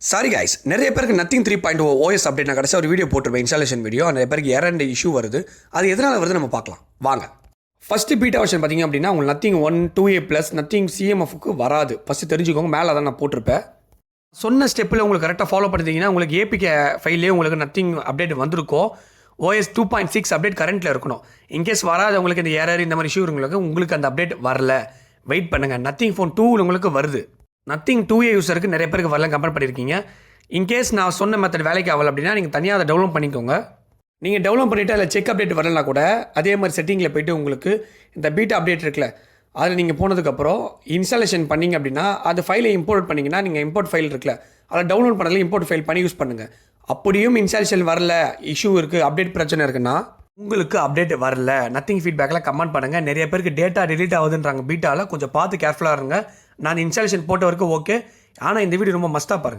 Sorry guys, நிறைய பேருக்கு nothing 3.0 OS update நான் கடைசியாக ஒரு வீடியோ போட்டிருப்பேன், இன்ஸ்டாலேஷன் வீடியோ. நிறைய பேருக்கு எரண்ட் இஷ்யூ வருது. அது எதனால் வருது நம்ம பார்க்கலாம் வாங்க. ஃபஸ்ட்டு பீட்டா வெர்ஷன் பார்த்தீங்க அப்படின்னா உங்களுக்கு நத்திங் 1 2A ப்ளஸ் நத்திங் CMFக்கு வராது. ஃபஸ்ட்டு தெரிஞ்சுக்கோங்க, மேலே தான் நான் போட்டிருப்பேன். சொன்ன ஸ்டெப்பில் உங்களுக்கு கரெக்டாக ஃபாலோ பண்ணிட்டீங்கன்னா உங்களுக்கு ஏபிகே ஃபைல்லே உங்களுக்கு நத்திங் அப்டேட் வந்திருக்கும். OS 2.6 அப்டேட் கரண்ட்டில் இருக்கணும். இன்கேஸ் வராது உங்களுக்கு இந்த எரர் இந்த மாதிரி இஷ்யூ உங்களுக்கு அந்த அப்டேட் வரல, வெயிட் பண்ணுங்கள். நத்திங் ஃபோன் 2 உங்களுக்கு வருது. நத்திங் 2A யூஸருக்கு நிறைய பேருக்கு வரலாம் கம்பேர் பண்ணியிருக்கீங்க. இன்கேஸ் நான் சொன்ன மெத்தட் வேலைக்கு ஆகலை அப்படின்னா நீங்கள் தனியாக அதை டவுன்லோட் பண்ணிக்கோங்க. நீங்கள் டவுன்லோட் பண்ணிவிட்டு அதில் செக் அப்டேட் வரலனா கூட அதே மாதிரி செட்டிங்கில் போய்ட்டு உங்களுக்கு இந்த பீட்டா அப்டேட் இருக்குல்ல, அதில் நீங்கள் போனதுக்கப்புறம் இன்ஸ்டாலேஷன் பண்ணிங்க அப்படின்னா அது ஃபைலை இம்போர்ட் பண்ணிங்கன்னா நீங்கள் இம்போர்ட் ஃபைல் இருக்குல்ல, அதை டவுன்லோட் பண்ணல இம்போர்ட் ஃபைல் பண்ணி யூஸ் பண்ணுங்கள். அப்படியும் இன்ஸ்டாலேஷன் வரல, இஷ்யூ இருக்குது, அப்டேட் பிரச்சனை இருக்குன்னா உங்களுக்கு அப்டேட் வரல, நத்திங் ஃபீட்பேக்கில் கமெண்ட் பண்ணுங்கள். நிறைய பேருக்கு டேட்டா டிலீட் ஆகுதுன்றாங்க பீட்டாவில், கொஞ்சம் பார்த்து கேர்ஃபுல்லாக இருங்க. நான் இன்ஸ்டாலேஷன் போட்ட வரைக்கும் ஓகே, ஆனால் இந்த வீடியோ ரொம்ப மஸ்ட்டாக பாருங்கள்.